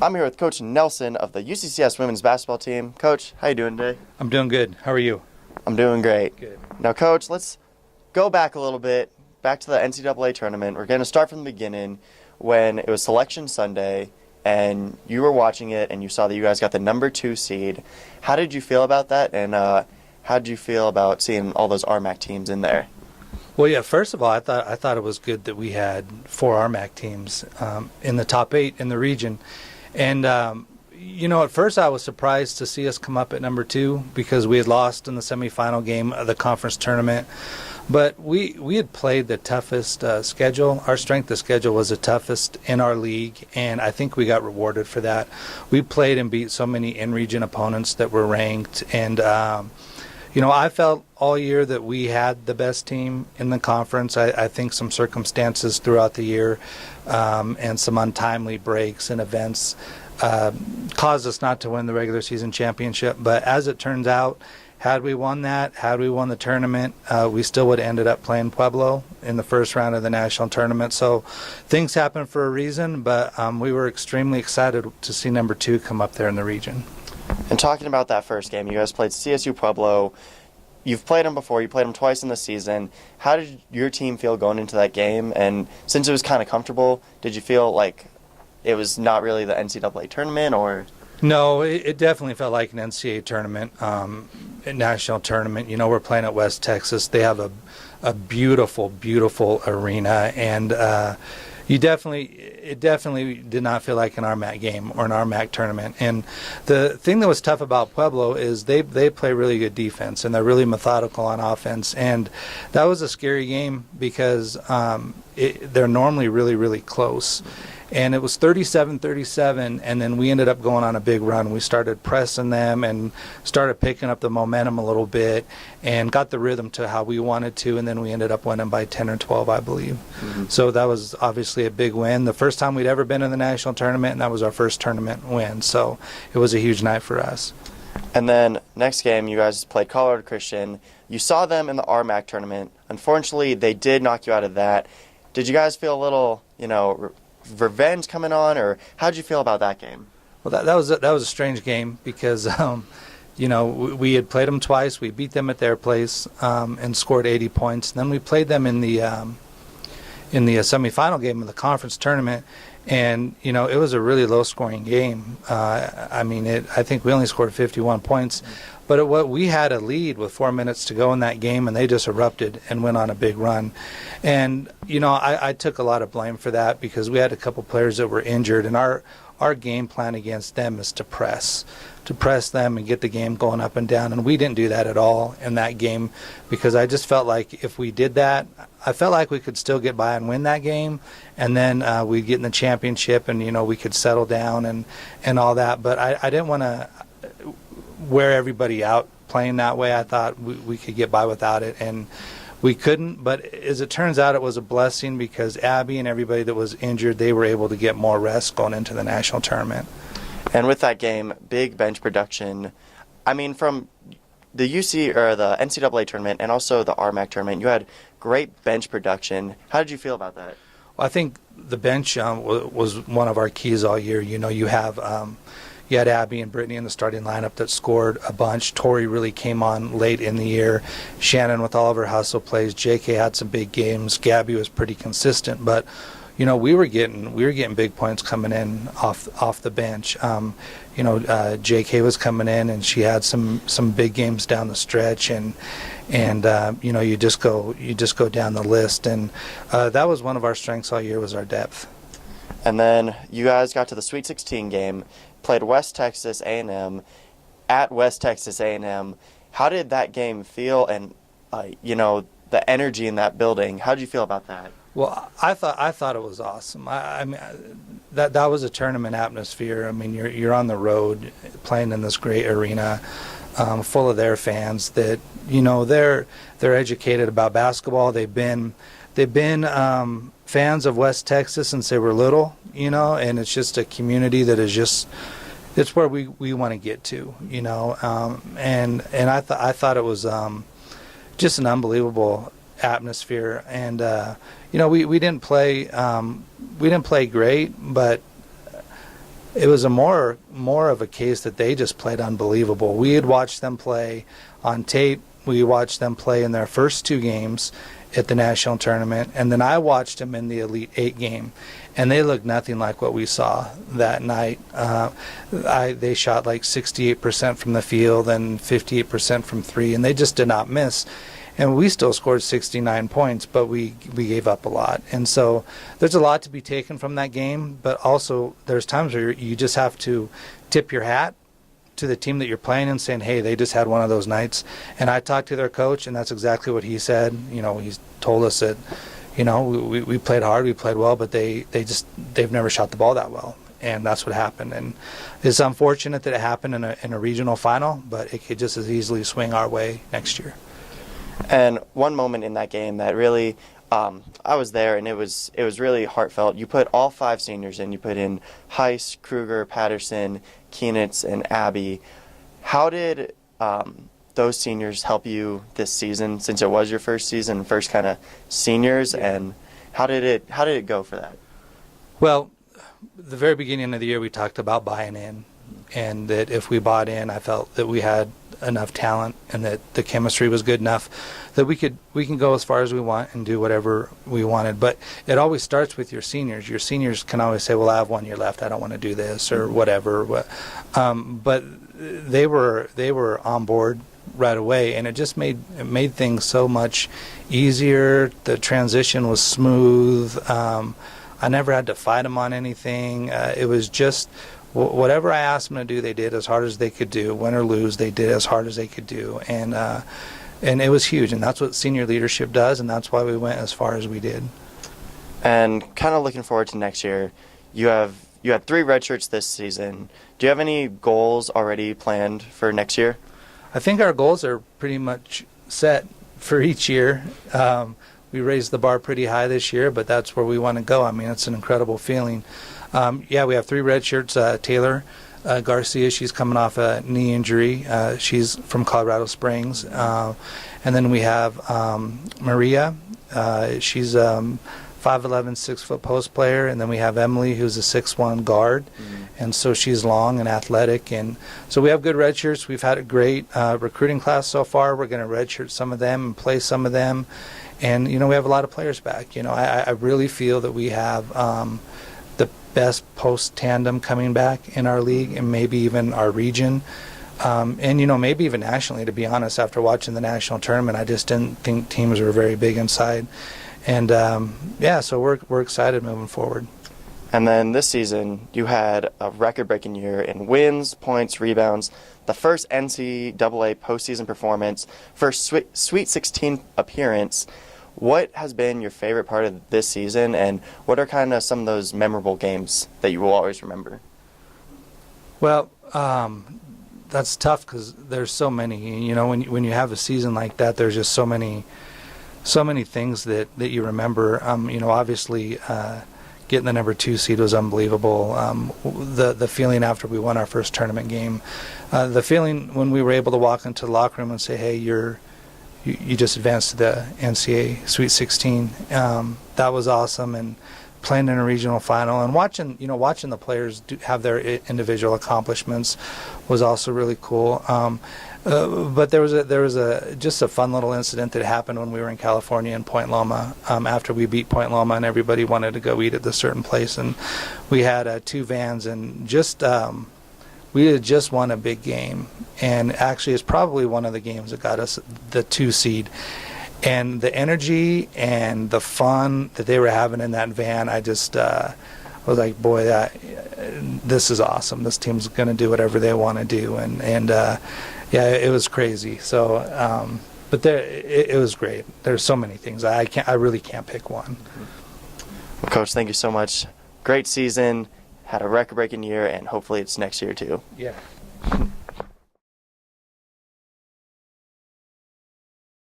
I'm here with Coach Nelson of the UCCS women's basketball team. Coach, how you doing today? I'm doing good. How are you? I'm doing great. Good. Now, Coach, let's go back a little bit, back to the NCAA tournament. We're going to start from the beginning when it was Selection Sunday and you were watching it and you saw that you guys got the number 2 seed. How did you feel about that, and how did you feel about seeing all those RMAC teams in there? Well, yeah. First of all, I thought it was good that we had 4 RMAC teams in the top 8 in the region, and at first I was surprised to see us come up at number 2 because we had lost in the semifinal game of the conference tournament. But we had played the toughest schedule. Our strength of schedule was the toughest in our league, and I think we got rewarded for that. We played and beat so many in-region opponents that were ranked, and I felt all year that we had the best team in the conference. I think some circumstances throughout the year and some untimely breaks and events caused us not to win the regular season championship. But as it turns out, had we won the tournament, we still would have ended up playing Pueblo in the first round of the national tournament. So things happen for a reason, but we were extremely excited to see number 2 come up there in the region. And talking about that first game, you guys played CSU Pueblo. You've played them before. You played them twice in the season. How did your team feel going into that game? And since it was kind of comfortable, did you feel like it was not really the NCAA tournament, or? No, it definitely felt like an NCAA tournament, a national tournament. We're playing at West Texas. They have a beautiful, beautiful arena, and it definitely did not feel like an RMAC game or an RMAC tournament. And the thing that was tough about Pueblo is they play really good defense, and they're really methodical on offense. And that was a scary game because they're normally really, really close. And it was 37-37, and then we ended up going on a big run. We started pressing them and started picking up the momentum a little bit and got the rhythm to how we wanted to, and then we ended up winning by 10 or 12, I believe. Mm-hmm. So that was obviously a big win. The first time we'd ever been in the national tournament, and that was our first tournament win. So it was a huge night for us. And then next game, you guys played Colorado Christian. You saw them in the RMAC tournament. Unfortunately, they did knock you out of that. Did you guys feel a little, revenge coming on, or how did you feel about that game? Well, that was a strange game because we had played them twice. We beat them at their place and scored 80 points. And then we played them in the semifinal game of the conference tournament, and it was a really low scoring game. I think we only scored 51 points. But we had a lead with 4 minutes to go in that game, and they just erupted and went on a big run. And, I took a lot of blame for that because we had a couple players that were injured, and our game plan against them is to press them and get the game going up and down. And we didn't do that at all in that game because I just felt like if we did that, I felt like we could still get by and win that game, and then we'd get in the championship and, we could settle down and all that. But I didn't want to wear everybody out playing that way. I thought we could get by without it, and we couldn't. But as it turns out, it was a blessing because Abby and everybody that was injured, they were able to get more rest going into the national tournament. And with that game, big bench production. From the the NCAA tournament and also the RMAC tournament, you had great bench production. How did you feel about that? Well, I think the bench was one of our keys all year. You had Abby and Brittany in the starting lineup that scored a bunch. Tori really came on late in the year. Shannon with all of her hustle plays. JK had some big games. Gabby was pretty consistent, but we were getting big points coming in off the bench. JK was coming in and she had some big games down the stretch, and you just go down the list, and that was one of our strengths all year was our depth. And then you guys got to the Sweet 16 game, played West Texas A&M at West Texas A&M. How did that game feel, and the energy in that building? How did you feel about that? Well, I thought it was awesome. That was a tournament atmosphere. You're on the road playing in this great arena, full of their fans that they're educated about basketball. They've been fans of West Texas since they were little, and it's just a community that is it's where we want to get to, and I thought it was just an unbelievable atmosphere, and we didn't play great, but it was a more of a case that they just played unbelievable. We had watched them play on tape. We watched them play in their first 2 games at the national tournament, and then I watched them in the Elite 8 game, and they looked nothing like what we saw that night. They shot like 68% from the field and 58% from 3, and they just did not miss. And we still scored 69 points, but we gave up a lot. And so there's a lot to be taken from that game, but also there's times where you just have to tip your hat to the team that you're playing and saying, hey, they just had one of those nights. And I talked to their coach, and that's exactly what he said. He's told us that, we played hard, we played well, but they've never shot the ball that well. And that's what happened. And it's unfortunate that it happened in a regional final, but it could just as easily swing our way next year. And one moment in that game that really, I was there, and it was really heartfelt. You put all 5 seniors in. You put in Heiss, Kruger, Patterson, Keenitz, and Abby. How did those seniors help you this season, since it was your first season, first kind of seniors, and how did it go for that? Well, the very beginning of the year, we talked about buying in, and that if we bought in, I felt that we had enough talent and that the chemistry was good enough that we can go as far as we want and do whatever we wanted. But it always starts with your seniors. Your seniors can always say, well, I have 1 year left, I don't want to do this or whatever. But they were on board right away, and it just made things so much easier. The transition was smooth. I never had to fight them on anything. It was just whatever I asked them to do, they did as hard as they could do. Win or lose, they did as hard as they could do, and it was huge. And that's what senior leadership does, and that's why we went as far as we did. And kind of looking forward to next year, you had 3 red shirts this season. Do you have any goals already planned for next year? I think our goals are pretty much set for each year. We raised the bar pretty high this year, but that's where we want to go. I mean, it's an incredible feeling. We have 3 red shirts. Taylor Garcia, she's coming off a knee injury. She's from Colorado Springs. And then we have Maria. She's 5'11", 6-foot post player. And then we have Emily, who's a 6'1" guard. Mm-hmm. And so she's long and athletic. And so we have good red shirts. We've had a great recruiting class so far. We're going to red shirt some of them and play some of them. And, we have a lot of players back. I really feel that we have the best post tandem coming back in our league and maybe even our region. And, maybe even nationally, to be honest. After watching the national tournament, I just didn't think teams were very big inside. And, so we're excited moving forward. And then this season, you had a record-breaking year in wins, points, rebounds, the first NCAA postseason performance, first Sweet 16 appearance. What has been your favorite part of this season, and what are kind of some of those memorable games that you will always remember? Well, that's tough because there's so many. When you have a season like that, there's just so many things that you remember. Obviously, getting the number 2 seed was unbelievable. The feeling after we won our first tournament game, the feeling when we were able to walk into the locker room and say, "Hey, you just advanced to the NCAA Sweet 16." That was awesome, and playing in a regional final and watching the players have their individual accomplishments was also really cool. But there was just a fun little incident that happened when we were in California in Point Loma after we beat Point Loma, and everybody wanted to go eat at this certain place, and we had 2 vans, and we had just won a big game, and actually it's probably one of the games that got us the 2 seed. And the energy and the fun that they were having in that van, I just was like, boy, this is awesome. This team's going to do whatever they want to do, and it was crazy. So, but it was great. There's so many things. I really can't pick one. Well, Coach, thank you so much. Great season. Had a record-breaking year, and hopefully it's next year too. Yeah.